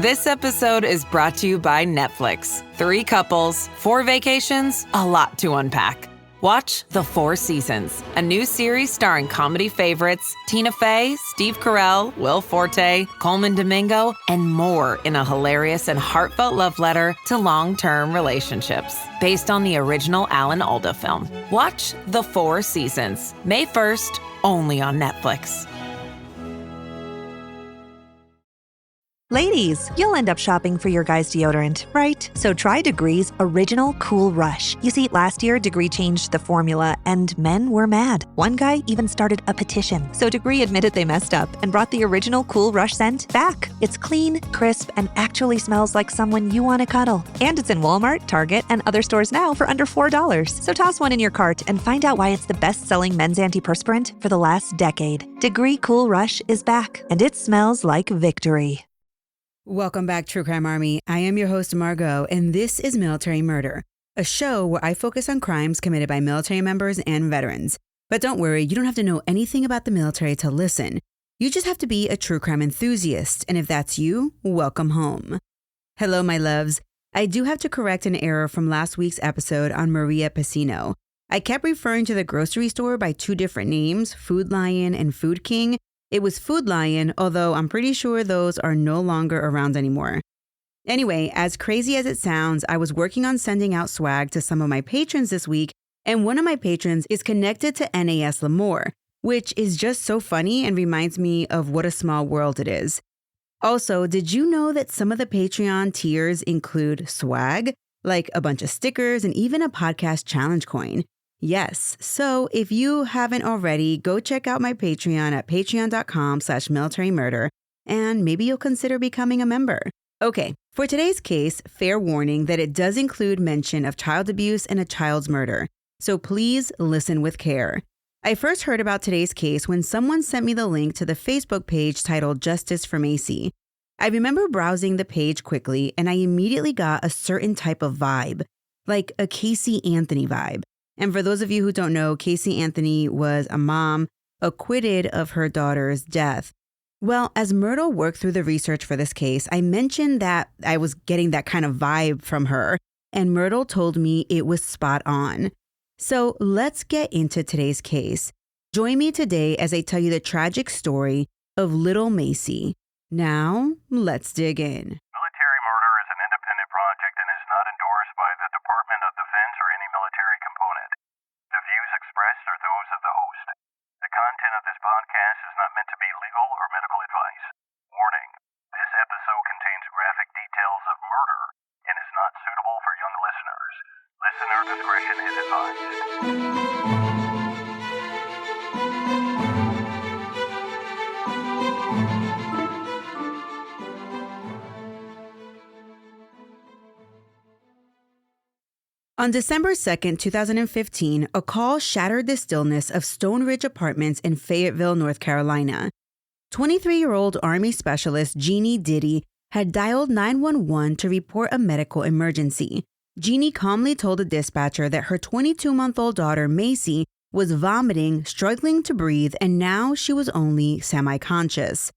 This episode is brought to you by Netflix. 3 couples, 4 vacations, a lot to unpack. Watch The 4 Seasons, a new series starring comedy favorites Tina Fey, Steve Carell, Will Forte, Coleman Domingo, and more in a hilarious and heartfelt love letter to long-term relationships. Based on the original Alan Alda film. Watch The 4 Seasons, May 1st, only on Netflix. Ladies, you'll end up shopping for your guy's deodorant, right? So try Degree's Original Cool Rush. You see, last year, Degree changed the formula, and men were mad. One guy even started a petition. So Degree admitted they messed up and brought the Original Cool Rush scent back. It's clean, crisp, and actually smells like someone you want to cuddle. And it's in Walmart, Target, and other stores now for under $4. So toss one in your cart and find out why it's the best-selling men's antiperspirant for the last decade. Degree Cool Rush is back, and it smells like victory. Welcome back, True Crime Army. I am your host, Margot, and this is Military Murder, a show where I focus on crimes committed by military members and veterans. But don't worry, you don't have to know anything about the military to listen. You just have to be a true crime enthusiast, and if that's you, welcome home. Hello, my loves. I do have to correct an error from last week's episode on Maria Pacino. I kept referring to the grocery store by 2 different names, Food Lion and Food King. It was Food Lion, although I'm pretty sure those are no longer around anymore. Anyway, as crazy as it sounds, I was working on sending out swag to some of my patrons this week, and one of my patrons is connected to NAS Lemoore, which is just so funny and reminds me of what a small world it is. Also, did you know that some of the Patreon tiers include swag, like a bunch of stickers and even a podcast challenge coin? Yes. So if you haven't already, go check out my Patreon at patreon.com/militarymurder, and maybe you'll consider becoming a member. Okay, for today's case, fair warning that it does include mention of child abuse and a child's murder. So please listen with care. I first heard about today's case when someone sent me the link to the Facebook page titled Justice for Macy. I remember browsing the page quickly, and I immediately got a certain type of vibe, like a Casey Anthony vibe. And for those of you who don't know, Casey Anthony was a mom acquitted of her daughter's death. Well, as Myrtle worked through the research for this case, I mentioned that I was getting that kind of vibe from her, and Myrtle told me it was spot on. So let's get into today's case. Join me today as I tell you the tragic story of little Macy. Now, let's dig in. Military murder is an independent project and is not endorsed by the Department of Defense or any military component. The views expressed are those of the host. The content of this podcast is not meant to be legal or medical advice. Warning, this episode contains graphic details of murder and is not suitable for young listeners. Listener discretion is advised. On December 2nd, 2015, a call shattered the stillness of Stone Ridge Apartments in Fayetteville, North Carolina. 23-year-old Army Specialist Jeanie Diddy had dialed 911 to report a medical emergency. Jeanie calmly told the dispatcher that her 22-month-old daughter, Macy, was vomiting, struggling to breathe, and now she was only semi-conscious.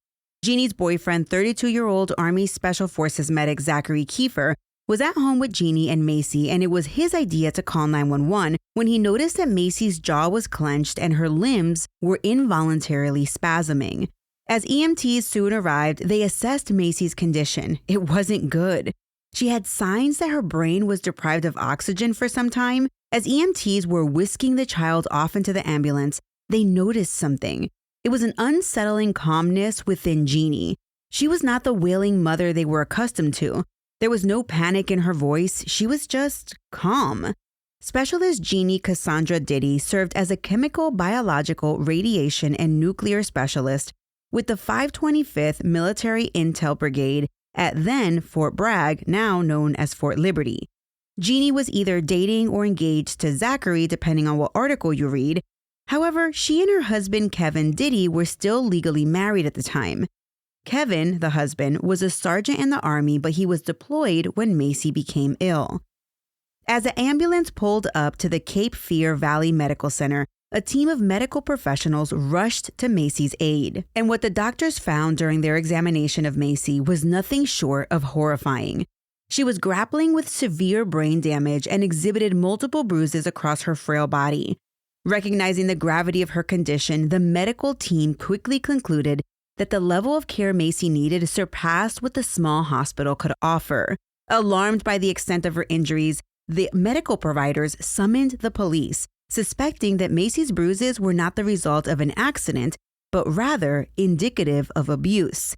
Jeannie's boyfriend, 32-year-old Army Special Forces medic Zachary Kiefer, was at home with Jeanie and Macy, and it was his idea to call 911 when he noticed that Macy's jaw was clenched and her limbs were involuntarily spasming. As EMTs soon arrived, they assessed Macy's condition. It wasn't good. She had signs that her brain was deprived of oxygen for some time. As EMTs were whisking the child off into the ambulance, they noticed something. It was an unsettling calmness within Jeanie. She was not the wailing mother they were accustomed to. There was no panic in her voice. She was just calm. Specialist Jeanie Cassandra Diddy served as a chemical, biological, radiation, and nuclear specialist with the 525th Military Intel Brigade at then Fort Bragg, now known as Fort Liberty. Jeanie was either dating or engaged to Zachary, depending on what article you read. However, she and her husband, Kevin Diddy, were still legally married at the time. Kevin, the husband, was a sergeant in the Army, but he was deployed when Macy became ill. As the ambulance pulled up to the Cape Fear Valley Medical Center, a team of medical professionals rushed to Macy's aid. And what the doctors found during their examination of Macy was nothing short of horrifying. She was grappling with severe brain damage and exhibited multiple bruises across her frail body. Recognizing the gravity of her condition, the medical team quickly concluded that the level of care Macy needed surpassed what the small hospital could offer. Alarmed by the extent of her injuries, the medical providers summoned the police, suspecting that Macy's bruises were not the result of an accident, but rather indicative of abuse.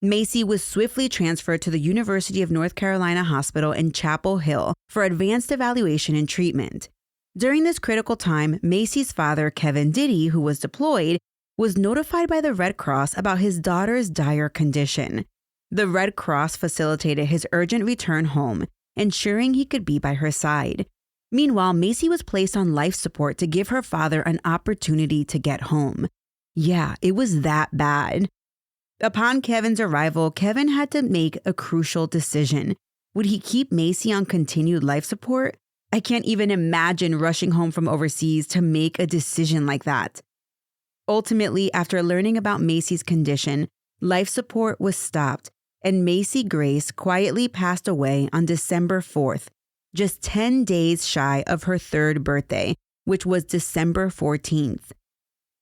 Macy was swiftly transferred to the University of North Carolina Hospital in Chapel Hill for advanced evaluation and treatment. During this critical time, Macy's father, Kevin Diddy, who was deployed, was notified by the Red Cross about his daughter's dire condition. The Red Cross facilitated his urgent return home, ensuring he could be by her side. Meanwhile, Macy was placed on life support to give her father an opportunity to get home. Yeah, it was that bad. Upon Kevin's arrival, Kevin had to make a crucial decision. Would he keep Macy on continued life support? I can't even imagine rushing home from overseas to make a decision like that. Ultimately, after learning about Macy's condition, life support was stopped, and Macy Grace quietly passed away on December 4th, just 10 days shy of her third birthday, which was December 14th.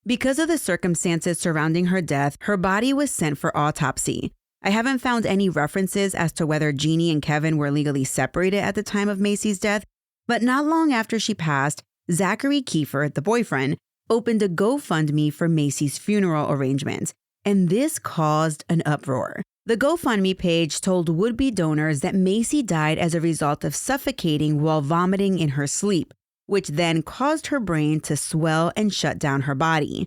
Because of the circumstances surrounding her death, her body was sent for autopsy. I haven't found any references as to whether Jeanie and Kevin were legally separated at the time of Macy's death, but not long after she passed, Zachary Kiefer, the boyfriend, opened a GoFundMe for Macy's funeral arrangements, and this caused an uproar. The GoFundMe page told would-be donors that Macy died as a result of suffocating while vomiting in her sleep, which then caused her brain to swell and shut down her body.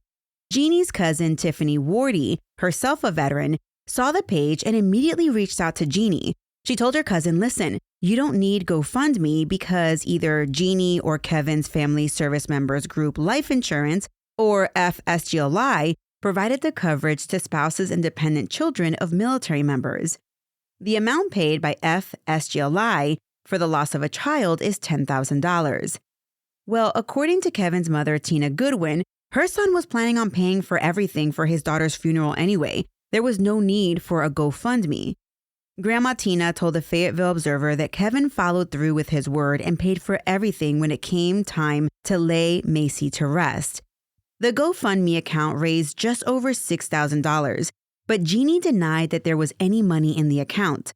Jeannie's cousin, Tiffany Wardy, herself a veteran, saw the page and immediately reached out to Jeanie. She told her cousin, listen, you don't need GoFundMe because either Jeanie or Kevin's family service members group life insurance or FSGLI provided the coverage to spouses and dependent children of military members. The amount paid by FSGLI for the loss of a child is $10,000. Well, according to Kevin's mother, Tina Goodwin, her son was planning on paying for everything for his daughter's funeral anyway. There was no need for a GoFundMe. Grandma Tina told the Fayetteville Observer that Kevin followed through with his word and paid for everything when it came time to lay Macy to rest. The GoFundMe account raised just over $6,000, but Jeanie denied that there was any money in the account.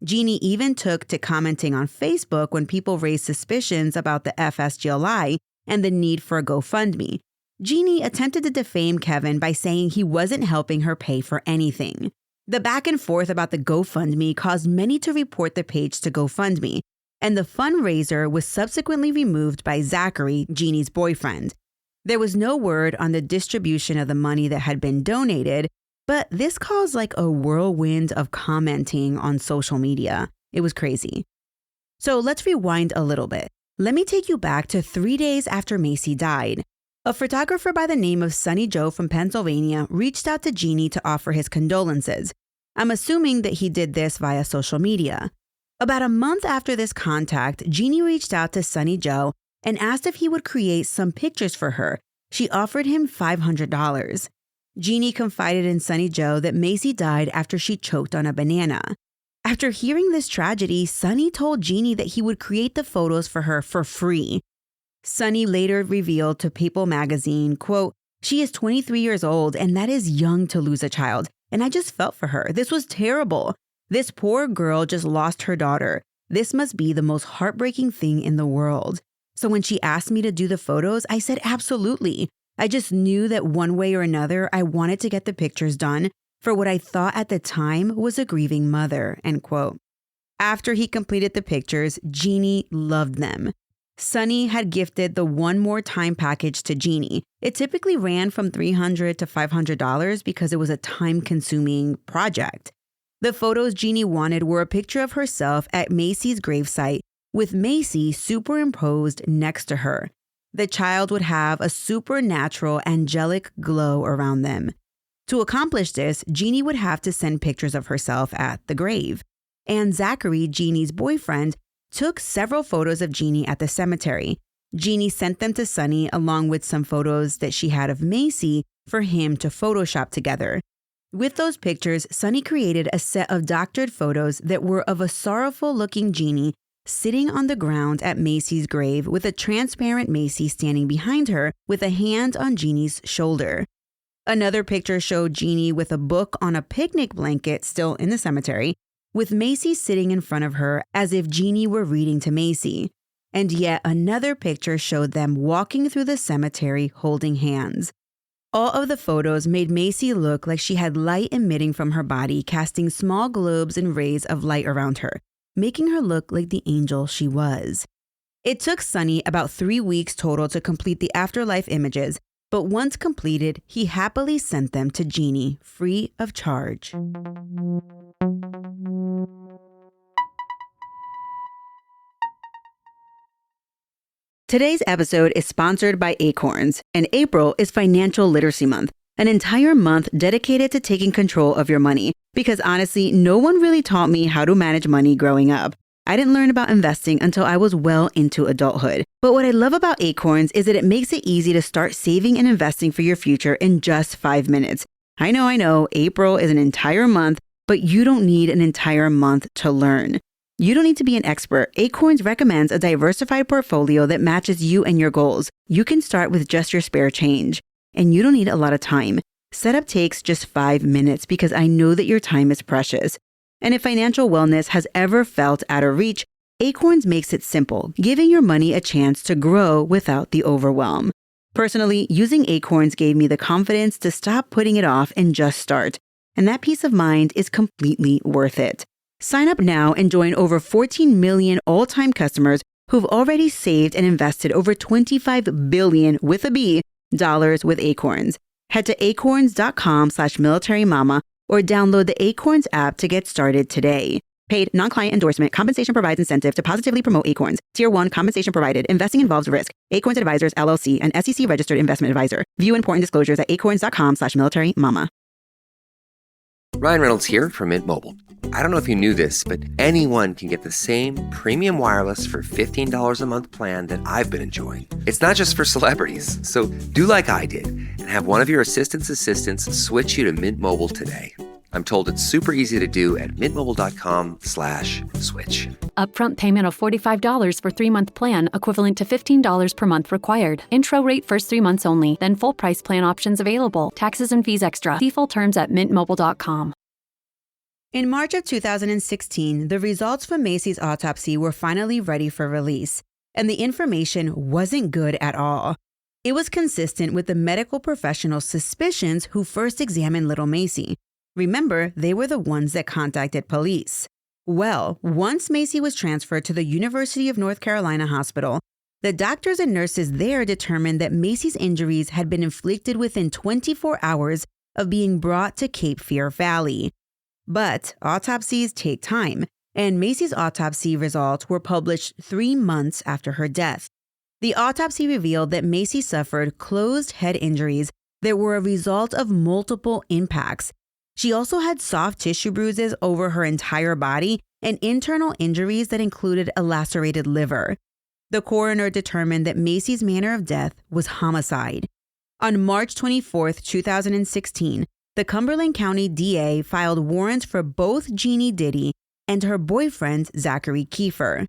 Jeanie even took to commenting on Facebook when people raised suspicions about the FSGLI and the need for a GoFundMe. Jeanie attempted to defame Kevin by saying he wasn't helping her pay for anything. The back and forth about the GoFundMe caused many to report the page to GoFundMe, and the fundraiser was subsequently removed by Zachary, Jeannie's boyfriend. There was no word on the distribution of the money that had been donated, but this caused like a whirlwind of commenting on social media. It was crazy. So let's rewind a little bit. Let me take you back to 3 days after Macy died. A photographer by the name of Sonny Joe from Pennsylvania reached out to Jeanie to offer his condolences. I'm assuming that he did this via social media. About a month after this contact, Jeanie reached out to Sonny Joe and asked if he would create some pictures for her. She offered him $500. Jeanie confided in Sonny Joe that Macy died after she choked on a banana. After hearing this tragedy, Sonny told Jeanie that he would create the photos for her for free. Sonny later revealed to People magazine, quote, "She is 23 years old and that is young to lose a child. And I just felt for her. This was terrible. This poor girl just lost her daughter. This must be the most heartbreaking thing in the world. So when she asked me to do the photos, I said absolutely. I just knew that one way or another, I wanted to get the pictures done for what I thought at the time was a grieving mother," end quote. After he completed the pictures, Jeanie loved them. Sonny had gifted the One More Time package to Jeanie. It typically ran from $300 to $500 because it was a time-consuming project. The photos Jeanie wanted were a picture of herself at Macy's gravesite with Macy superimposed next to her. The child would have a supernatural angelic glow around them. To accomplish this, Jeanie would have to send pictures of herself at the grave. And Zachary, Jeannie's boyfriend, took several photos of Jeanie at the cemetery. Jeanie sent them to Sonny along with some photos that she had of Macy for him to Photoshop together. With those pictures, Sonny created a set of doctored photos that were of a sorrowful-looking Jeanie sitting on the ground at Macy's grave with a transparent Macy standing behind her with a hand on Jeannie's shoulder. Another picture showed Jeanie with a book on a picnic blanket still in the cemetery, with Macy sitting in front of her as if Jeanie were reading to Macy. And yet another picture showed them walking through the cemetery holding hands. All of the photos made Macy look like she had light emitting from her body, casting small globes and rays of light around her, making her look like the angel she was. It took Sonny about 3 weeks total to complete the Afterlife images, but once completed, he happily sent them to Jeanie free of charge. Today's episode is sponsored by Acorns, and April is Financial Literacy Month, an entire month dedicated to taking control of your money. Because honestly, no one really taught me how to manage money growing up. I didn't learn about investing until I was well into adulthood. But what I love about Acorns is that it makes it easy to start saving and investing for your future in just 5 minutes. I know, April is an entire month, but you don't need an entire month to learn. You don't need to be an expert. Acorns recommends a diversified portfolio that matches you and your goals. You can start with just your spare change, and you don't need a lot of time. Setup takes just 5 minutes because I know that your time is precious. And if financial wellness has ever felt out of reach, Acorns makes it simple, giving your money a chance to grow without the overwhelm. Personally, using Acorns gave me the confidence to stop putting it off and just start. And that peace of mind is completely worth it. Sign up now and join over 14 million all-time customers who've already saved and invested over $25 billion with a B dollars with Acorns. Head to acorns.com/militarymama or download the Acorns app to get started today. Paid non-client endorsement. Compensation provides incentive to positively promote Acorns. Tier 1 compensation provided. Investing involves risk. Acorns Advisors, LLC, an SEC registered investment advisor. View important disclosures at acorns.com/militarymama. Ryan Reynolds here from Mint Mobile. I don't know if you knew this, but anyone can get the same premium wireless for $15 a month plan that I've been enjoying. It's not just for celebrities. So do like I did and have one of your assistants switch you to Mint Mobile today. I'm told it's super easy to do at mintmobile.com/switch. Upfront payment of $45 for 3-month plan, equivalent to $15 per month required. Intro rate first 3 months only, then full price plan options available. Taxes and fees extra. See full terms at mintmobile.com. In March of 2016, the results from Macy's autopsy were finally ready for release, and the information wasn't good at all. It was consistent with the medical professionals' suspicions who first examined little Macy. Remember, they were the ones that contacted police. Well, once Macy was transferred to the University of North Carolina Hospital, the doctors and nurses there determined that Macy's injuries had been inflicted within 24 hours of being brought to Cape Fear Valley. But autopsies take time, and Macy's autopsy results were published 3 months after her death. The autopsy revealed that Macy suffered closed head injuries that were a result of multiple impacts. She also had soft tissue bruises over her entire body and internal injuries that included a lacerated liver. The coroner determined that Macy's manner of death was homicide. On March 24, 2016, the Cumberland County DA filed warrants for both Jeanie Diddy and her boyfriend, Zachary Kiefer.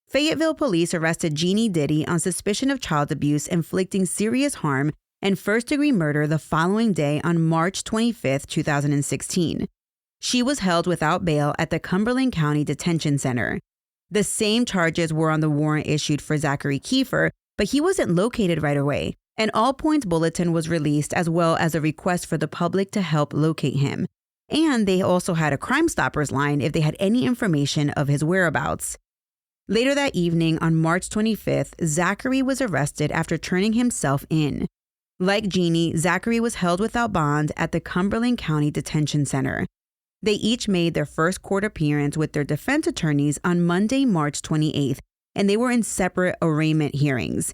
Fayetteville police arrested Jeanie Diddy on suspicion of child abuse, inflicting serious harm, and first-degree murder the following day on March 25, 2016. She was held without bail at the Cumberland County Detention Center. The same charges were on the warrant issued for Zachary Kiefer, but he wasn't located right away. An all-points bulletin was released as well as a request for the public to help locate him. And they also had a Crime Stoppers line if they had any information of his whereabouts. Later that evening, on March 25th, Zachary was arrested after turning himself in. Like Jeanie, Zachary was held without bond at the Cumberland County Detention Center. They each made their first court appearance with their defense attorneys on Monday, March 28th, and they were in separate arraignment hearings.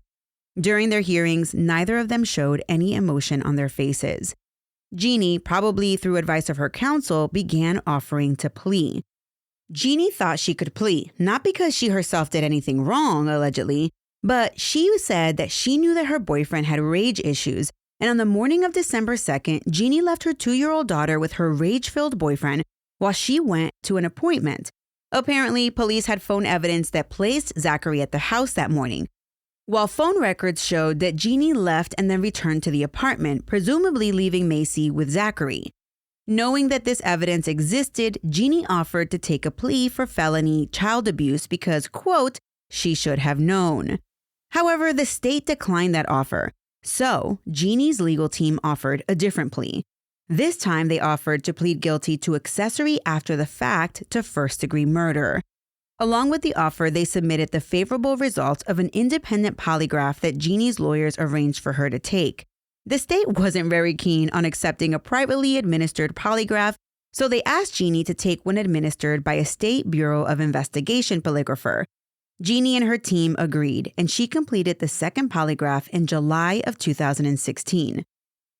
During their hearings, neither of them showed any emotion on their faces. Jeanie, probably through advice of her counsel, began offering to plea. Jeanie thought she could plea, not because she herself did anything wrong, allegedly, But she said that she knew that her boyfriend had rage issues, and on the morning of December 2nd, Jeanie left her 2-year-old daughter with her rage-filled boyfriend while she went to an appointment. Apparently, police had phone evidence that placed Zachary at the house that morning, while phone records showed that Jeanie left and then returned to the apartment, presumably leaving Macy with Zachary. Knowing that this evidence existed, Jeanie offered to take a plea for felony child abuse because, quote, she should have known. However, the state declined that offer, so Jeannie's legal team offered a different plea. This time, they offered to plead guilty to accessory after the fact to first-degree murder. Along with the offer, they submitted the favorable results of an independent polygraph that Jeannie's lawyers arranged for her to take. The state wasn't very keen on accepting a privately administered polygraph, so they asked Jeanie to take one administered by a State Bureau of Investigation polygrapher. Jeanie and her team agreed, and she completed the second polygraph in July of 2016.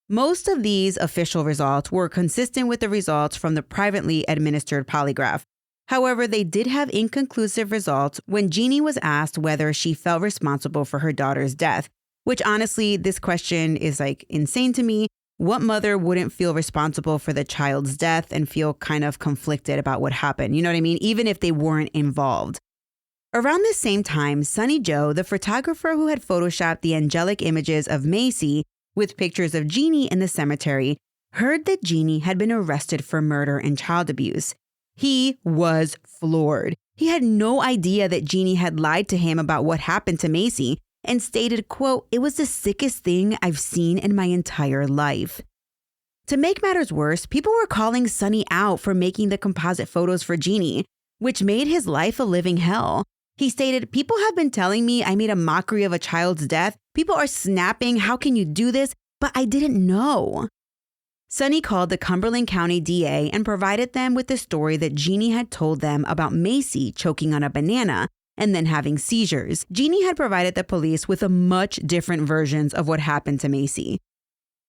Most of these official results were consistent with the results from the privately administered polygraph. However, they did have inconclusive results when Jeanie was asked whether she felt responsible for her daughter's death, which honestly, this question is insane to me. What mother wouldn't feel responsible for the child's death and feel kind of conflicted about what happened? You know what I mean? Even if they weren't involved. Around this same time, Sonny Joe, the photographer who had photoshopped the angelic images of Macy with pictures of Jeanie in the cemetery, heard that Jeanie had been arrested for murder and child abuse. He was floored. He had no idea that Jeanie had lied to him about what happened to Macy and stated, quote, it was the sickest thing I've seen in my entire life. To make matters worse, people were calling Sonny out for making the composite photos for Jeanie, which made his life a living hell. He stated, people have been telling me I made a mockery of a child's death. People are snapping, how can you do this? But I didn't know. Sonny called the Cumberland County DA and provided them with the story that Jeanie had told them about Macy choking on a banana and then having seizures. Jeanie had provided the police with a much different versions of what happened to Macy.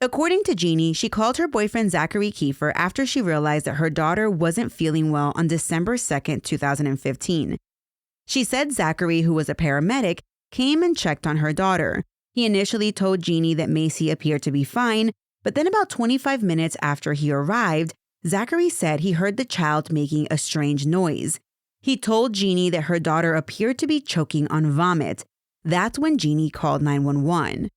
According to Jeanie, she called her boyfriend Zachary Kiefer after she realized that her daughter wasn't feeling well on December 2nd, 2015. She said Zachary, who was a paramedic, came and checked on her daughter. He initially told Jeanie that Macy appeared to be fine, but then about 25 minutes after he arrived, Zachary said he heard the child making a strange noise. He told Jeanie that her daughter appeared to be choking on vomit. That's when Jeanie called 911.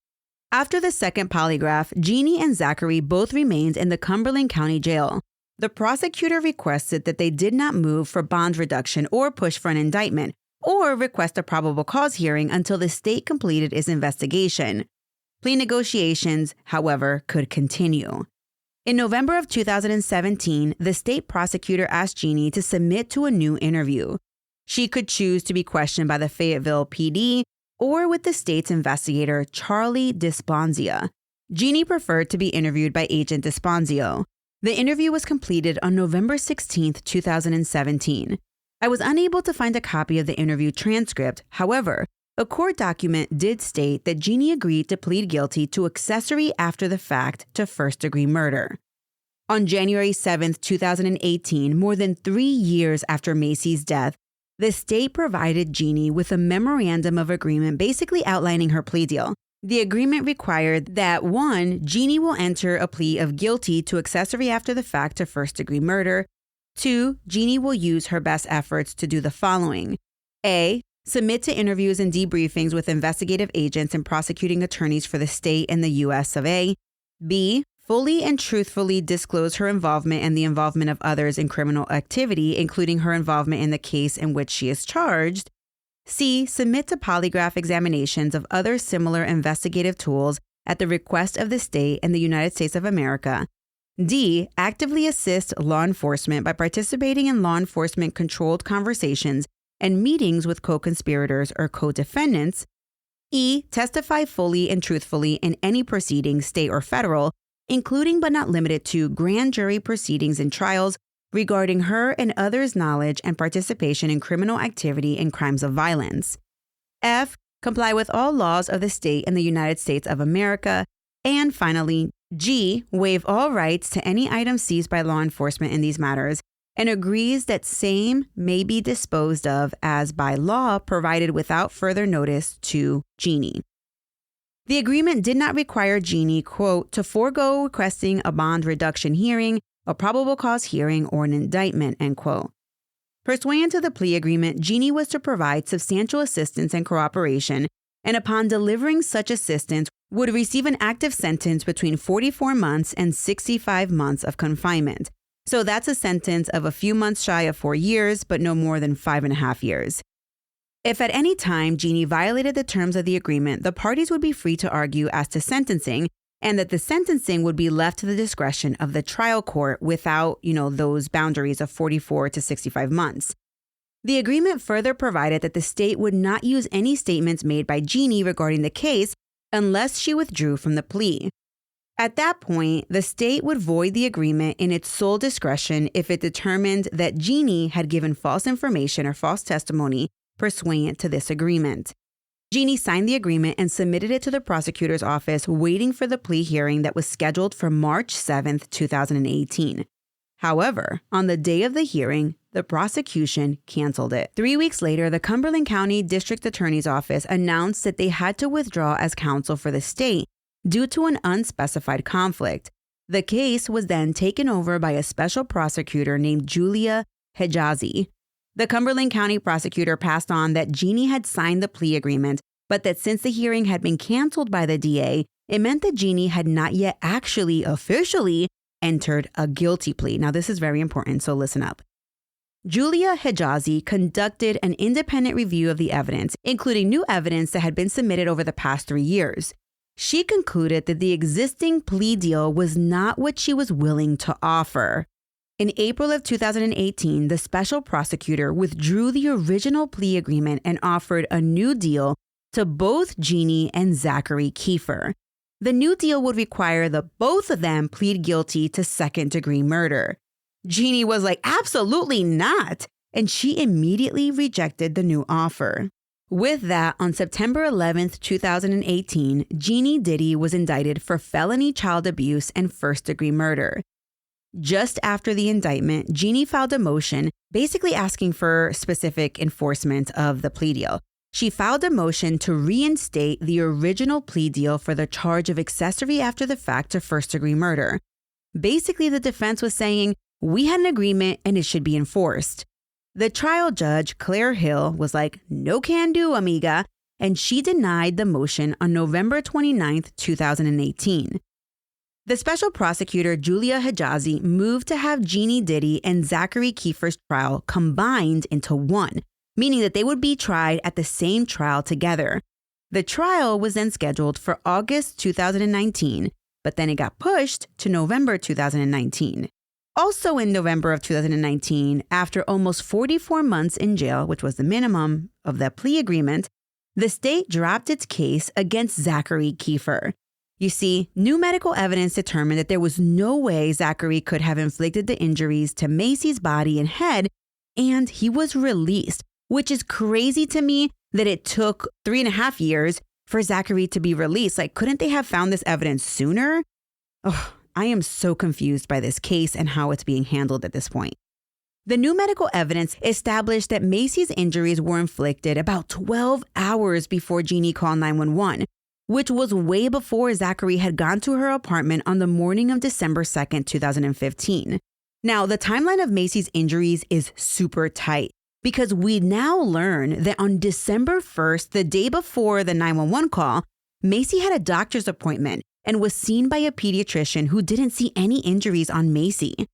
After the second polygraph, Jeanie and Zachary both remained in the Cumberland County Jail. The prosecutor requested that they did not move for bond reduction or push for an indictment, or request a probable cause hearing until the state completed its investigation. Plea negotiations, however, could continue. In November of 2017, the state prosecutor asked Jeanie to submit to a new interview. She could choose to be questioned by the Fayetteville PD or with the state's investigator, Charlie Disponzia. Jeanie preferred to be interviewed by Agent Disponzio. The interview was completed on November 16, 2017. I was unable to find a copy of the interview transcript. However, a court document did state that Jeanie agreed to plead guilty to accessory after the fact to first-degree murder. On January 7, 2018, more than 3 years after Macy's death, the state provided Jeanie with a memorandum of agreement basically outlining her plea deal. The agreement required that 1, Jeanie will enter a plea of guilty to accessory after the fact to first-degree murder. 2, Jeanie will use her best efforts to do the following. A, submit to interviews and debriefings with investigative agents and prosecuting attorneys for the state and the U.S. of A. B, fully and truthfully disclose her involvement and the involvement of others in criminal activity, including her involvement in the case in which she is charged. C, submit to polygraph examinations of other similar investigative tools at the request of the state and the United States of America. D, actively assist law enforcement by participating in law enforcement controlled conversations and meetings with co-conspirators or co-defendants. E, testify fully and truthfully in any proceedings, state or federal, including but not limited to grand jury proceedings and trials regarding her and others' knowledge and participation in criminal activity and crimes of violence. F, comply with all laws of the state and the United States of America. And finally, G, waive all rights to any items seized by law enforcement in these matters, and agrees that same may be disposed of as by law provided without further notice to Jeanie. The agreement did not require Jeanie, quote, to forego requesting a bond reduction hearing, a probable cause hearing, or an indictment, end quote. Pursuant to the plea agreement, Jeanie was to provide substantial assistance and cooperation, and upon delivering such assistance, would receive an active sentence between 44 months and 65 months of confinement. So that's a sentence of a few months shy of 4 years, but no more than 5.5 years. If at any time Jeanie violated the terms of the agreement, the parties would be free to argue as to sentencing, and that the sentencing would be left to the discretion of the trial court without, those boundaries of 44 to 65 months. The agreement further provided that the state would not use any statements made by Jeanie regarding the case unless she withdrew from the plea. At that point, the state would void the agreement in its sole discretion if it determined that Jeanie had given false information or false testimony pursuant to this agreement. Jeanie signed the agreement and submitted it to the prosecutor's office, waiting for the plea hearing that was scheduled for March 7, 2018. However, on the day of the hearing, the prosecution canceled it. 3 weeks later, the Cumberland County District Attorney's Office announced that they had to withdraw as counsel for the state due to an unspecified conflict. The case was then taken over by a special prosecutor named Julia Hejazi. The Cumberland County prosecutor passed on that Jeanie had signed the plea agreement, but that since the hearing had been canceled by the DA, it meant that Jeanie had not yet actually officially entered a guilty plea. Now, this is very important, so listen up. Julia Hejazi conducted an independent review of the evidence, including new evidence that had been submitted over the past 3 years. She concluded that the existing plea deal was not what she was willing to offer. In April of 2018, the special prosecutor withdrew the original plea agreement and offered a new deal to both Jeanie and Zachary Kiefer. The new deal would require that both of them plead guilty to second-degree murder. Jeanie was like, absolutely not, and she immediately rejected the new offer. With that, on September 11th, 2018, Jeanie Diddy was indicted for felony child abuse and first-degree murder. Just after the indictment, Jeanie filed a motion basically asking for specific enforcement of the plea deal. She filed a motion to reinstate the original plea deal for the charge of accessory after the fact to first-degree murder. Basically, the defense was saying, we had an agreement and it should be enforced. The trial judge, Claire Hill, was like, no can do, amiga, and she denied the motion on November 29th, 2018. The special prosecutor, Julia Hejazi, moved to have Jeanie Diddy and Zachary Kiefer's trial combined into one, meaning that they would be tried at the same trial together. The trial was then scheduled for August 2019, but then it got pushed to November 2019. Also in November of 2019, after almost 44 months in jail, which was the minimum of the plea agreement, the state dropped its case against Zachary Kiefer. You see, new medical evidence determined that there was no way Zachary could have inflicted the injuries to Macy's body and head, and he was released, which is crazy to me that it took 3.5 years for Zachary to be released. Like, couldn't they have found this evidence sooner? Oh, I am so confused by this case and how it's being handled at this point. The new medical evidence established that Macy's injuries were inflicted about 12 hours before Jeanie called 911, which was way before Zachary had gone to her apartment on the morning of December 2nd, 2015. Now, the timeline of Macy's injuries is super tight because we now learn that on December 1st, the day before the 911 call, Macy had a doctor's appointment and was seen by a pediatrician who didn't see any injuries on Macy.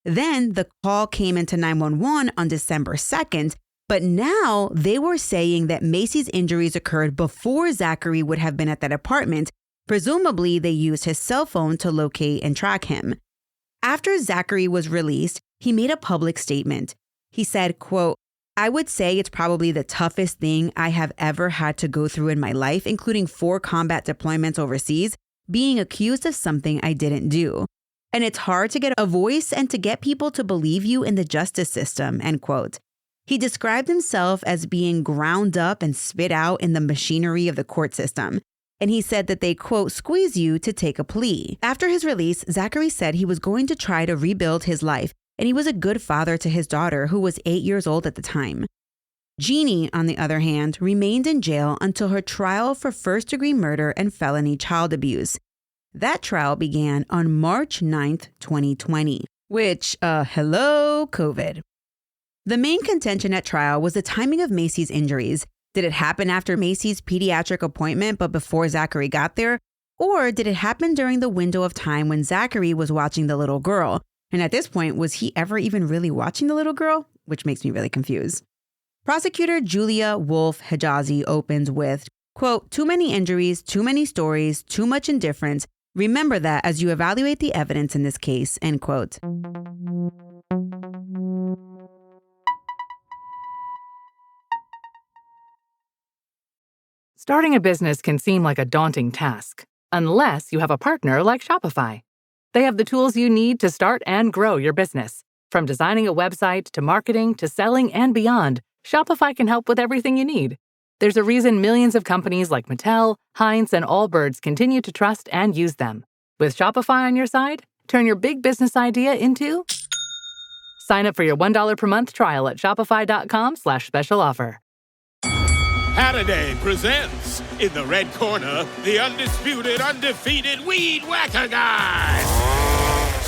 Then the call came into 911 on December 2nd, but now they were saying that Macy's injuries occurred before Zachary would have been at that apartment. Presumably, they used his cell phone to locate and track him. After Zachary was released, he made a public statement. He said, quote, I would say it's probably the toughest thing I have ever had to go through in my life, including 4 combat deployments overseas, being accused of something I didn't do. And it's hard to get a voice and to get people to believe you in the justice system, end quote. He described himself as being ground up and spit out in the machinery of the court system. And he said that they, quote, squeeze you to take a plea. After his release, Zachary said he was going to try to rebuild his life, and he was a good father to his daughter, who was 8 years old at the time. Jeanie, on the other hand, remained in jail until her trial for first-degree murder and felony child abuse. That trial began on March 9th, 2020, which, hello, COVID. The main contention at trial was the timing of Macy's injuries. Did it happen after Macy's pediatric appointment but before Zachary got there? Or did it happen during the window of time when Zachary was watching the little girl? And at this point, was he ever even really watching the little girl? Which makes me really confused. Prosecutor Julia Wolf-Hejazi opens with, quote, "Too many injuries, too many stories, too much indifference. Remember that as you evaluate the evidence in this case," end quote. Starting a business can seem like a daunting task, unless you have a partner like Shopify. They have the tools you need to start and grow your business. From designing a website to marketing to selling and beyond, Shopify can help with everything you need. There's a reason millions of companies like Mattel, Heinz, and Allbirds continue to trust and use them. With Shopify on your side, turn your big business idea into... Sign up for your $1 per month trial at shopify.com/special offer. Holiday presents, in the red corner, the undisputed, undefeated Weed Whacker Guy.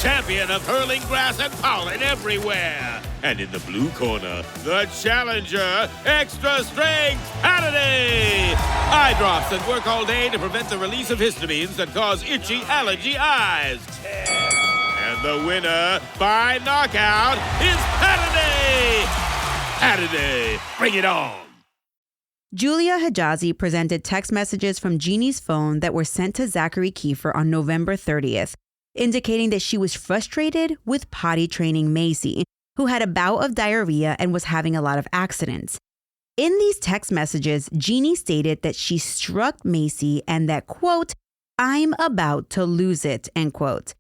Champion of hurling grass and pollen everywhere. And in the blue corner, the challenger, extra strength Holiday. Eye drops that work all day to prevent the release of histamines that cause itchy allergy eyes. And the winner by knockout is Holiday. Holiday, bring it on. Julia Hejazi presented text messages from Jeannie's phone that were sent to Zachary Kiefer on November 30th, indicating that she was frustrated with potty training Macy, who had a bout of diarrhea and was having a lot of accidents. In these text messages, Jeannie stated that she struck Macy and that, quote, "I'm about to lose it," end quote.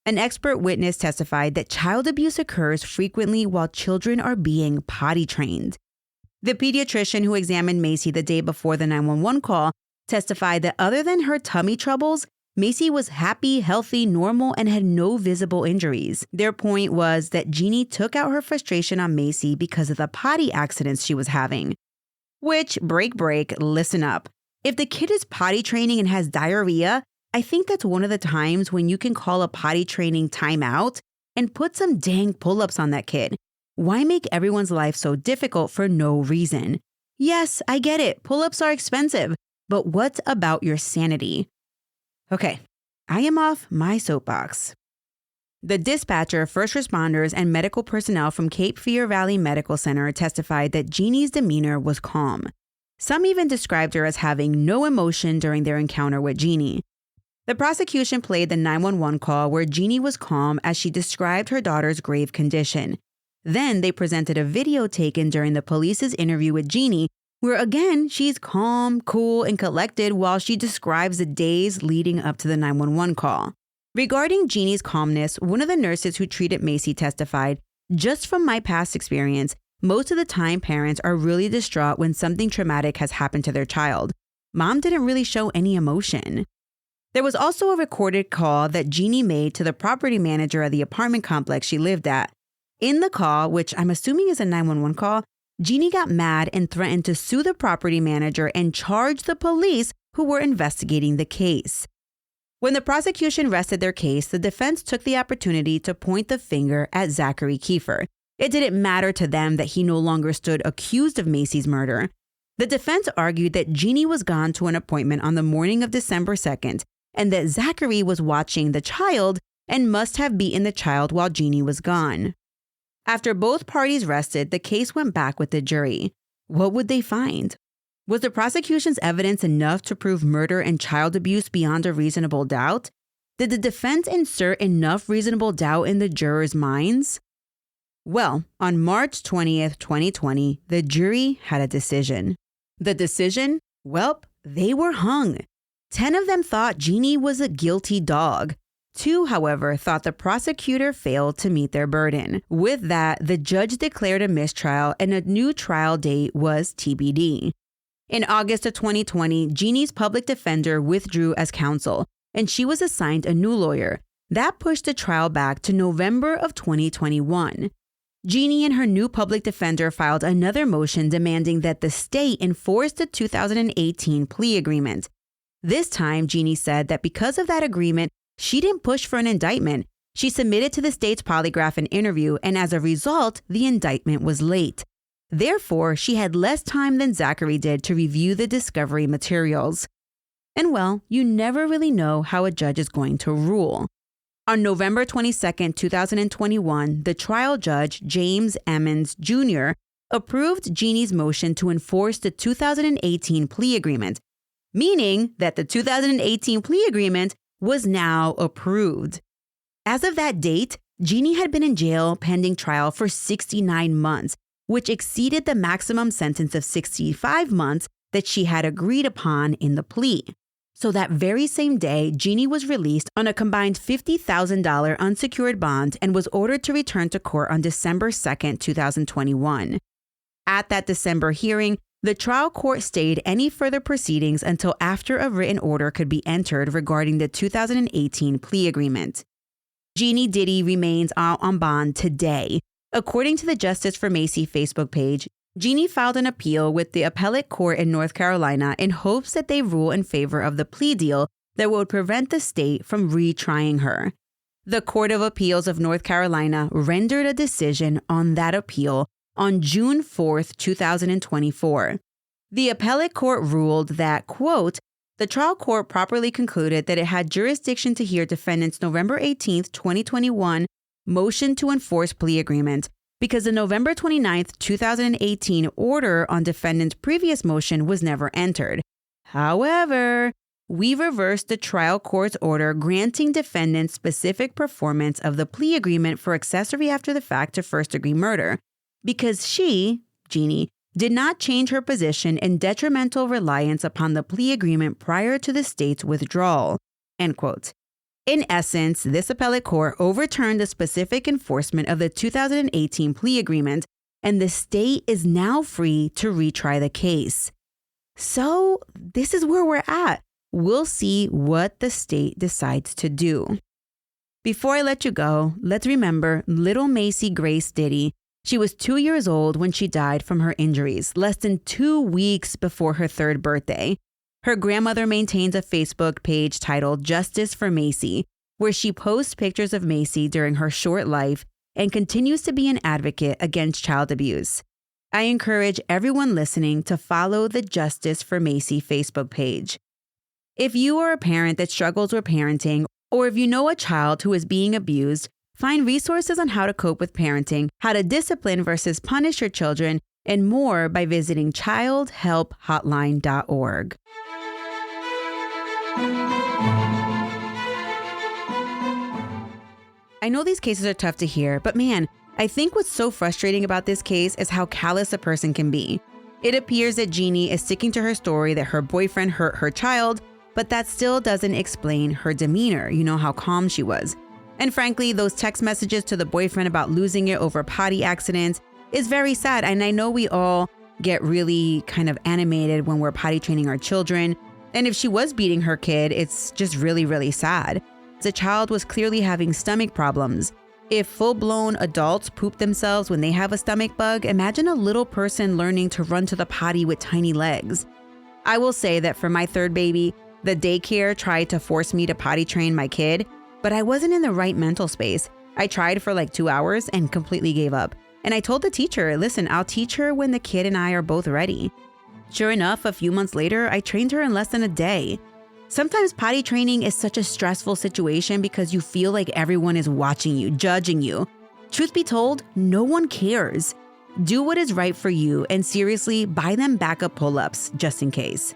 An expert witness testified that child abuse occurs frequently while children are being potty trained. The pediatrician who examined Macy the day before the 911 call testified that other than her tummy troubles, Macy was happy, healthy, normal, and had no visible injuries. Their point was that Jeanie took out her frustration on Macy because of the potty accidents she was having. Which, break, listen up. If the kid is potty training and has diarrhea, I think that's one of the times when you can call a potty training timeout and put some dang pull-ups on that kid. Why make everyone's life so difficult for no reason? Yes, I get it. Pull-ups are expensive, but what about your sanity? Okay, I am off my soapbox. The dispatcher, first responders, and medical personnel from Cape Fear Valley Medical Center testified that Jeannie's demeanor was calm. Some even described her as having no emotion during their encounter with Jeanie. The prosecution played the 911 call where Jeanie was calm as she described her daughter's grave condition. Then they presented a video taken during the police's interview with Jeanie, where again, she's calm, cool, and collected while she describes the days leading up to the 911 call. Regarding Jeannie's calmness, one of the nurses who treated Macy testified, "Just from my past experience, most of the time parents are really distraught when something traumatic has happened to their child. Mom didn't really show any emotion." There was also a recorded call that Jeanie made to the property manager of the apartment complex she lived at. In the call, which I'm assuming is a 911 call, Jeanie got mad and threatened to sue the property manager and charge the police who were investigating the case. When the prosecution rested their case, the defense took the opportunity to point the finger at Zachary Kiefer. It didn't matter to them that he no longer stood accused of Macy's murder. The defense argued that Jeanie was gone to an appointment on the morning of December 2nd and that Zachary was watching the child and must have beaten the child while Jeanie was gone. After both parties rested, the case went back with the jury. What would they find? Was the prosecution's evidence enough to prove murder and child abuse beyond a reasonable doubt? Did the defense insert enough reasonable doubt in the jurors' minds? Well, on March 20th, 2020, the jury had a decision. The decision? Welp, they were hung. 10 of them thought Jeanie was a guilty dog. 2, however, thought the prosecutor failed to meet their burden. With that, the judge declared a mistrial and a new trial date was TBD. In August of 2020, Jeannie's public defender withdrew as counsel, and she was assigned a new lawyer. That pushed the trial back to November of 2021. Jeanie and her new public defender filed another motion demanding that the state enforce the 2018 plea agreement. This time, Jeanie said that because of that agreement, she didn't push for an indictment. She submitted to the state's polygraph and interview, and as a result, the indictment was late. Therefore, she had less time than Zachary did to review the discovery materials. And well, you never really know how a judge is going to rule. On November 22, 2021, the trial judge, James Emmons Jr., approved Jeannie's motion to enforce the 2018 plea agreement, meaning that the 2018 plea agreement was now approved. As of that date, Jeanie had been in jail pending trial for 69 months, which exceeded the maximum sentence of 65 months that she had agreed upon in the plea. So that very same day, Jeanie was released on a combined $50,000 unsecured bond and was ordered to return to court on December 2, 2021. At that December hearing, the trial court stayed any further proceedings until after a written order could be entered regarding the 2018 plea agreement. Jeanie Diddy remains out on bond today. According to the Justice for Macy Facebook page, Jeanie filed an appeal with the appellate court in North Carolina in hopes that they rule in favor of the plea deal that would prevent the state from retrying her. The Court of Appeals of North Carolina rendered a decision on that appeal on June 4, 2024. The appellate court ruled that, quote, the trial court properly concluded that it had jurisdiction to hear defendant's November 18, 2021 motion to enforce plea agreement because the November 29, 2018 order on defendant's previous motion was never entered. However, we reversed the trial court's order granting defendant specific performance of the plea agreement for accessory after the fact to first-degree murder because she, Jeanie, did not change her position in detrimental reliance upon the plea agreement prior to the state's withdrawal, end quote. In essence, this appellate court overturned the specific enforcement of the 2018 plea agreement, and the state is now free to retry the case. So this is where we're at. We'll see what the state decides to do. Before I let you go, let's remember little Macy Grace Diddy. She was 2 years old when she died from her injuries, less than 2 weeks before her third birthday. Her grandmother maintains a Facebook page titled Justice for Macy, where she posts pictures of Macy during her short life and continues to be an advocate against child abuse. I encourage everyone listening to follow the Justice for Macy Facebook page. If you are a parent that struggles with parenting, or if you know a child who is being abused, find resources on how to cope with parenting, how to discipline versus punish your children, and more by visiting childhelphotline.org. I know these cases are tough to hear, but man, I think what's so frustrating about this case is how callous a person can be. It appears that Jeanie is sticking to her story that her boyfriend hurt her child, but that still doesn't explain her demeanor, how calm she was. And frankly, those text messages to the boyfriend about losing it over potty accidents is very sad. And I know we all get really kind of animated when we're potty training our children. And if she was beating her kid, it's just really, really sad. The child was clearly having stomach problems. If full-blown adults poop themselves when they have a stomach bug, imagine a little person learning to run to the potty with tiny legs. I will say that for my third baby, the daycare tried to force me to potty train my kid, but I wasn't in the right mental space. I tried for like 2 hours and completely gave up. And I told the teacher, listen, I'll teach her when the kid and I are both ready. Sure enough, a few months later, I trained her in less than a day. Sometimes potty training is such a stressful situation because you feel like everyone is watching you, judging you. Truth be told, no one cares. Do what is right for you and seriously buy them backup pull-ups just in case.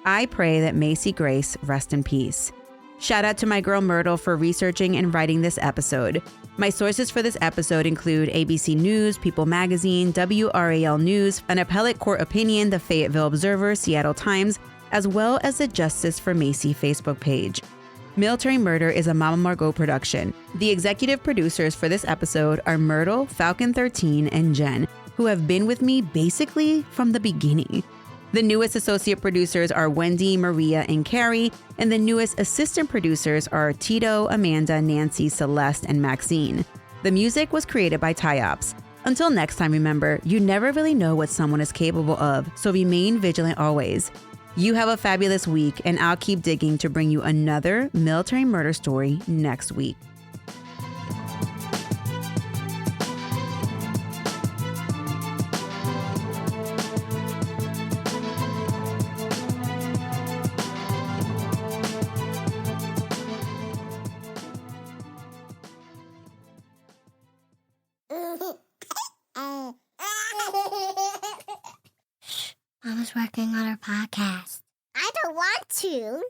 I pray that Macy Grace rest in peace. Shout out to my girl Myrtle for researching and writing this episode. My sources for this episode include ABC News, People Magazine, WRAL News, an appellate court opinion, the Fayetteville Observer, Seattle Times, as well as the Justice for Macy Facebook page. Military Murder is a Mama Margot production. The executive producers for this episode are Myrtle, Falcon 13, and Jen, who have been with me basically from the beginning. The newest associate producers are Wendy, Maria, and Carrie, and the newest assistant producers are Tito, Amanda, Nancy, Celeste, and Maxine. The music was created by Tyops. Until next time, remember, you never really know what someone is capable of, so remain vigilant always. You have a fabulous week, and I'll keep digging to bring you another military murder story next week. Mama's working on her podcast. I don't want to.